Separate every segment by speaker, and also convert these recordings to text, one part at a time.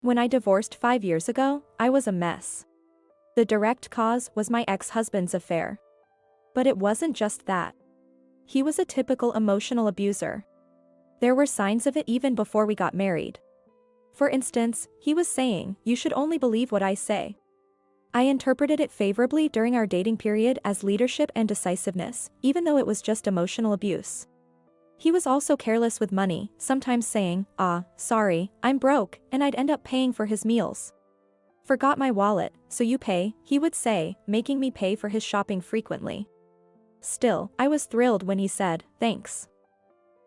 Speaker 1: When I divorced 5 years ago, I was a mess. The direct cause was my ex-husband's affair. But it wasn't just that. He was a typical emotional abuser. There were signs of it even before we got married. For instance, he was saying, "You should only believe what I say." I interpreted it favorably during our dating period as leadership and decisiveness, even though it was just emotional abuse. He was also careless with money, sometimes saying, sorry, I'm broke," and I'd end up paying for his meals. "Forgot my wallet, so you pay," he would say, making me pay for his shopping frequently. Still, I was thrilled when he said, "Thanks.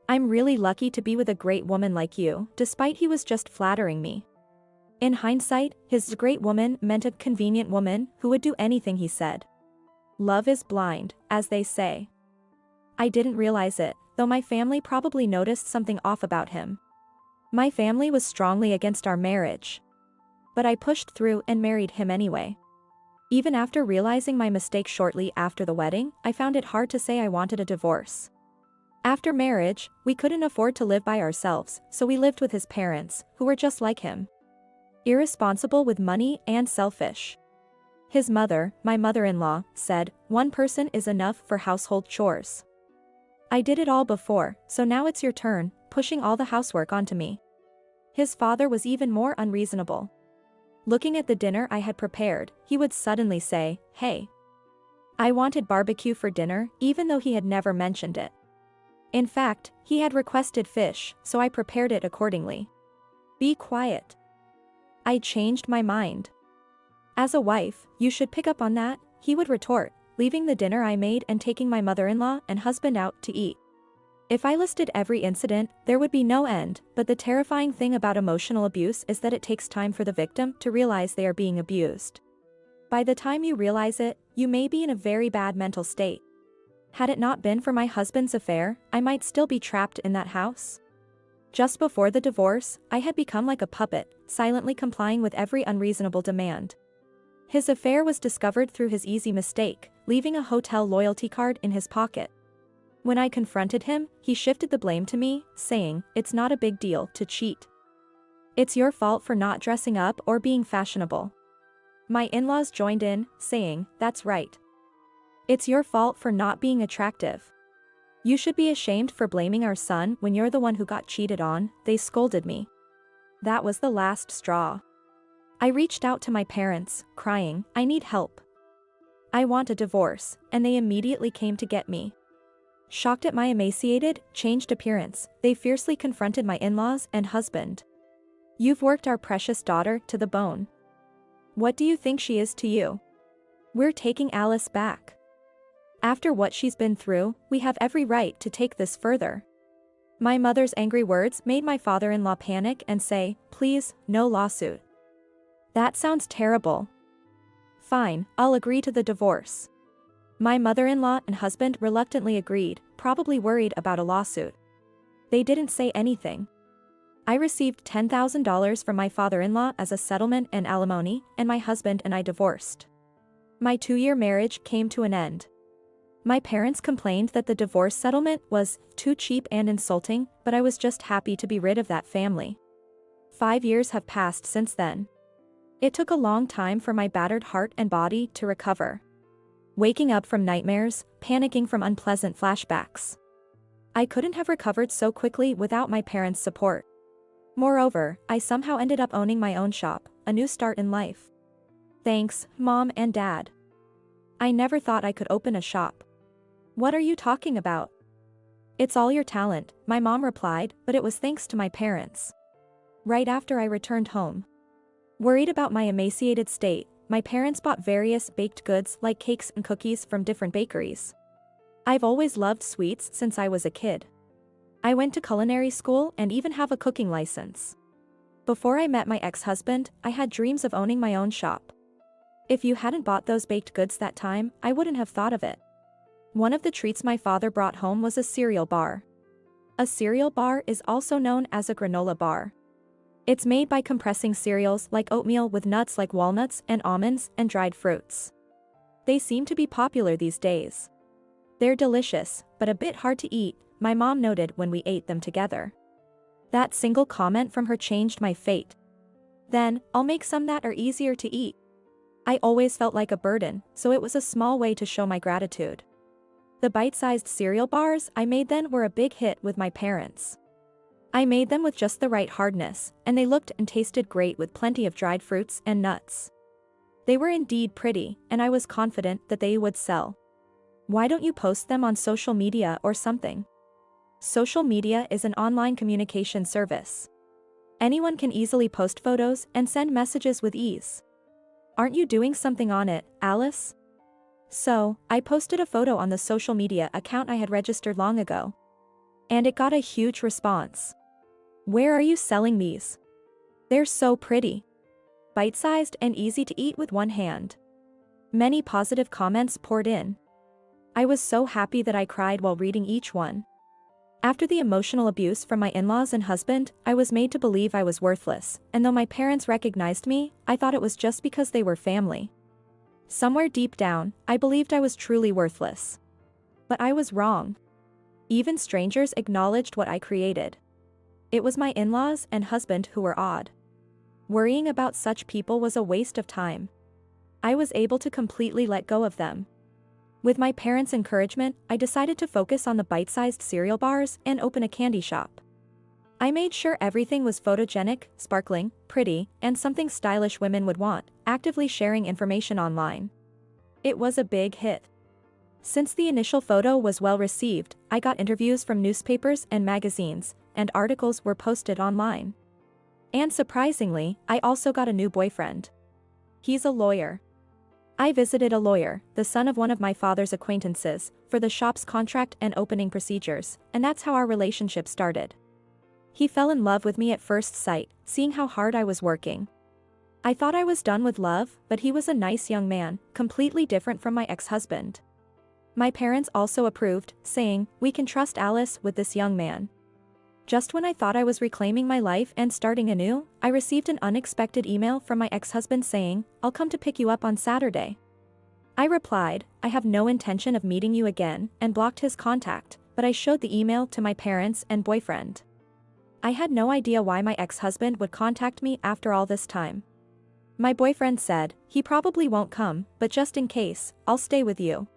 Speaker 1: I'm really lucky to be with a great woman like you," despite he was just flattering me. In hindsight, his great woman meant a convenient woman who would do anything he said. Love is blind, as they say. I didn't realize it, though my family probably noticed something off about him. My family was strongly against our marriage. But I pushed through and married him anyway. Even after realizing my mistake shortly after the wedding, I found it hard to say I wanted a divorce. After marriage, we couldn't afford to live by ourselves, so we lived with his parents, who were just like him. Irresponsible with money and selfish. His mother, my mother-in-law, said, "One person is enough for household chores. I did it all before, so now it's your turn," pushing all the housework onto me. His father was even more unreasonable. Looking at the dinner I had prepared, he would suddenly say, "Hey. I wanted barbecue for dinner," even though he had never mentioned it. In fact, he had requested fish, so I prepared it accordingly. "Be quiet." I changed my mind. "As a wife, you should pick up on that," he would retort, leaving the dinner I made and taking my mother-in-law and husband out to eat. If I listed every incident, there would be no end, but the terrifying thing about emotional abuse is that it takes time for the victim to realize they are being abused. By the time you realize it, you may be in a very bad mental state. Had it not been for my husband's affair, I might still be trapped in that house. Just before the divorce, I had become like a puppet, silently complying with every unreasonable demand. His affair was discovered through his easy mistake, leaving a hotel loyalty card in his pocket. When I confronted him, he shifted the blame to me, saying, "It's not a big deal to cheat. It's your fault for not dressing up or being fashionable." My in-laws joined in, saying, "That's right. It's your fault for not being attractive. You should be ashamed for blaming our son when you're the one who got cheated on," they scolded me. That was the last straw. I reached out to my parents, crying, "I need help. I want a divorce," and they immediately came to get me. Shocked at my emaciated, changed appearance, they fiercely confronted my in-laws and husband. "You've worked our precious daughter to the bone. What do you think she is to you? We're taking Alice back. After what she's been through, we have every right to take this further." My mother's angry words made my father-in-law panic and say, "Please, no lawsuit. That sounds terrible." "Fine, I'll agree to the divorce." My mother-in-law and husband reluctantly agreed, probably worried about a lawsuit. They didn't say anything. I received $10,000 from my father-in-law as a settlement and alimony, and my husband and I divorced. My 2-year marriage came to an end. My parents complained that the divorce settlement was too cheap and insulting, but I was just happy to be rid of that family. 5 years have passed since then. It took a long time for my battered heart and body to recover. Waking up from nightmares, panicking from unpleasant flashbacks. I couldn't have recovered so quickly without my parents' support. Moreover, I somehow ended up owning my own shop, a new start in life. Thanks, Mom and Dad. I never thought I could open a shop. "What are you talking about?" "It's all your talent," my mom replied, but it was thanks to my parents. Right after I returned home. Worried about my emaciated state, my parents bought various baked goods like cakes and cookies from different bakeries. I've always loved sweets since I was a kid. I went to culinary school and even have a cooking license. Before I met my ex-husband, I had dreams of owning my own shop. If you hadn't bought those baked goods that time, I wouldn't have thought of it. One of the treats my father brought home was a cereal bar. A cereal bar is also known as a granola bar. It's made by compressing cereals like oatmeal with nuts like walnuts and almonds and dried fruits. They seem to be popular these days. They're delicious, but a bit hard to eat, my mom noted when we ate them together. That single comment from her changed my fate. Then, I'll make some that are easier to eat. I always felt like a burden, so it was a small way to show my gratitude. The bite-sized cereal bars I made then were a big hit with my parents. I made them with just the right hardness, and they looked and tasted great with plenty of dried fruits and nuts. They were indeed pretty, and I was confident that they would sell. Why don't you post them on social media or something? Social media is an online communication service. Anyone can easily post photos and send messages with ease. Aren't you doing something on it, Alice? So, I posted a photo on the social media account I had registered long ago. And it got a huge response. Where are you selling these? They're so pretty. Bite-sized and easy to eat with one hand. Many positive comments poured in. I was so happy that I cried while reading each one. After the emotional abuse from my in-laws and husband, I was made to believe I was worthless, and though my parents recognized me, I thought it was just because they were family. Somewhere deep down, I believed I was truly worthless. But I was wrong. Even strangers acknowledged what I created. It was my in-laws and husband who were odd. Worrying about such people was a waste of time. I was able to completely let go of them. With my parents' encouragement, I decided to focus on the bite-sized cereal bars and open a candy shop. I made sure everything was photogenic, sparkling, pretty, and something stylish women would want, actively sharing information online. It was a big hit. Since the initial photo was well received, I got interviews from newspapers and magazines, and articles were posted online. And surprisingly, I also got a new boyfriend. He's a lawyer. I visited a lawyer, the son of one of my father's acquaintances, for the shop's contract and opening procedures, and that's how our relationship started. He fell in love with me at first sight, seeing how hard I was working. I thought I was done with love, but he was a nice young man, completely different from my ex-husband. My parents also approved, saying, "We can trust Alice with this young man." Just when I thought I was reclaiming my life and starting anew, I received an unexpected email from my ex-husband saying, "I'll come to pick you up on Saturday." I replied, "I have no intention of meeting you again," and blocked his contact, but I showed the email to my parents and boyfriend. I had no idea why my ex-husband would contact me after all this time. My boyfriend said, "He probably won't come, but just in case, I'll stay with you."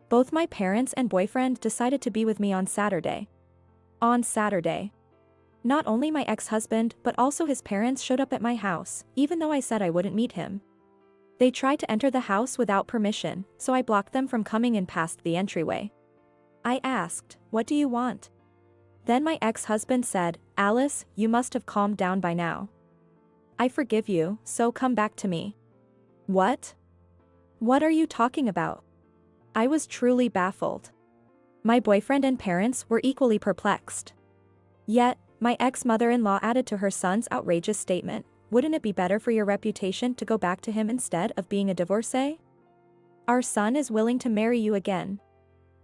Speaker 1: Both my parents and boyfriend decided to be with me on Saturday. On Saturday. Not only my ex-husband but also his parents showed up at my house, even though I said I wouldn't meet him. They tried to enter the house without permission, so I blocked them from coming in past the entryway. I asked, "What do you want?" Then my ex-husband said, "Alice, you must have calmed down by now. I forgive you, so come back to me." What? What are you talking about? I was truly baffled. My boyfriend and parents were equally perplexed. Yet, my ex-mother-in-law added to her son's outrageous statement, "Wouldn't it be better for your reputation to go back to him instead of being a divorcee? Our son is willing to marry you again."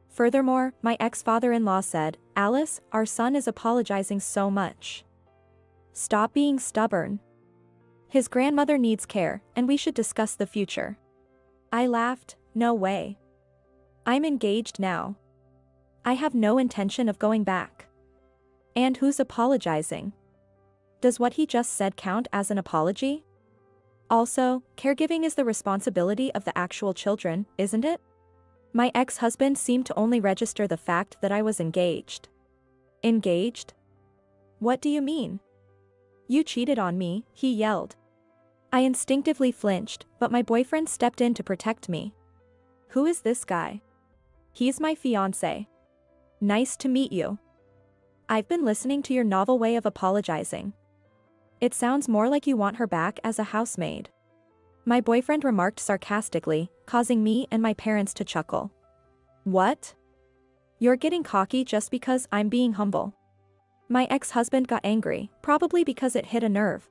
Speaker 1: Furthermore, my ex-father-in-law said, "Alice, our son is apologizing so much. Stop being stubborn. His grandmother needs care, and we should discuss the future." I laughed, "No way. I'm engaged now. I have no intention of going back." And who's apologizing? Does what he just said count as an apology? Also, caregiving is the responsibility of the actual children, isn't it? My ex-husband seemed to only register the fact that I was engaged. Engaged? What do you mean? "You cheated on me," he yelled. I instinctively flinched, but my boyfriend stepped in to protect me. "Who is this guy?" "He's my fiancé." "Nice to meet you. I've been listening to your novel way of apologizing. It sounds more like you want her back as a housemaid." My boyfriend remarked sarcastically, causing me and my parents to chuckle. "What? You're getting cocky just because I'm being humble." My ex-husband got angry, probably because it hit a nerve.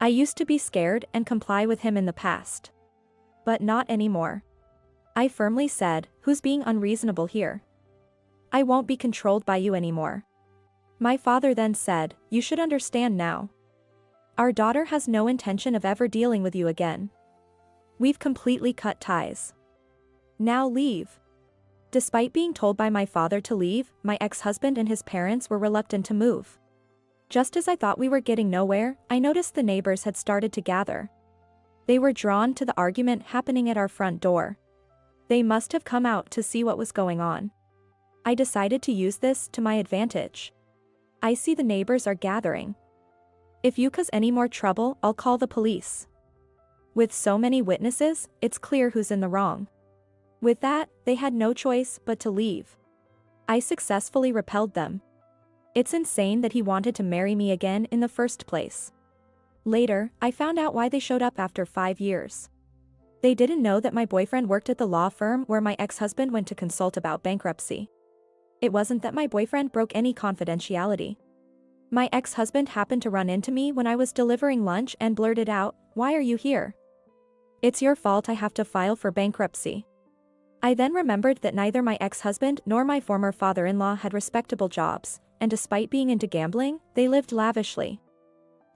Speaker 1: I used to be scared and comply with him in the past. But not anymore. I firmly said, "Who's being unreasonable here? I won't be controlled by you anymore." My father then said, "You should understand now. Our daughter has no intention of ever dealing with you again. We've completely cut ties. Now leave." Despite being told by my father to leave, my ex-husband and his parents were reluctant to move. Just as I thought we were getting nowhere, I noticed the neighbors had started to gather. They were drawn to the argument happening at our front door. They must have come out to see what was going on. I decided to use this to my advantage. I see the neighbors are gathering. If you cause any more trouble, I'll call the police. With so many witnesses, it's clear who's in the wrong. With that, they had no choice but to leave. I successfully repelled them. It's insane that he wanted to marry me again in the first place. Later, I found out why they showed up after 5 years. They didn't know that my boyfriend worked at the law firm where my ex-husband went to consult about bankruptcy. It wasn't that my boyfriend broke any confidentiality. My ex-husband happened to run into me when I was delivering lunch and blurted out, "Why are you here? It's your fault I have to file for bankruptcy." I then remembered that neither my ex-husband nor my former father-in-law had respectable jobs, and despite being into gambling, they lived lavishly.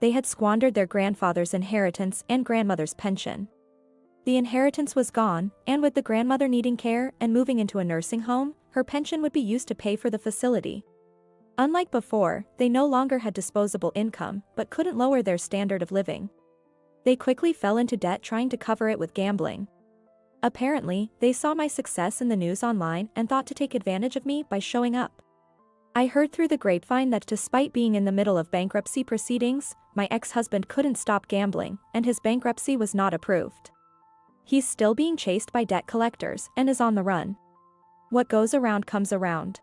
Speaker 1: They had squandered their grandfather's inheritance and grandmother's pension. The inheritance was gone, and with the grandmother needing care and moving into a nursing home, her pension would be used to pay for the facility. Unlike before, they no longer had disposable income, but couldn't lower their standard of living. They quickly fell into debt trying to cover it with gambling. Apparently, they saw my success in the news online and thought to take advantage of me by showing up. I heard through the grapevine that despite being in the middle of bankruptcy proceedings, my ex-husband couldn't stop gambling, and his bankruptcy was not approved. He's still being chased by debt collectors and is on the run. What goes around comes around.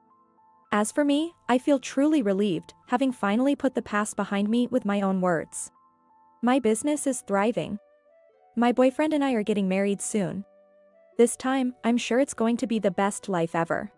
Speaker 1: As for me, I feel truly relieved, having finally put the past behind me with my own words. My business is thriving. My boyfriend and I are getting married soon. This time, I'm sure it's going to be the best life ever.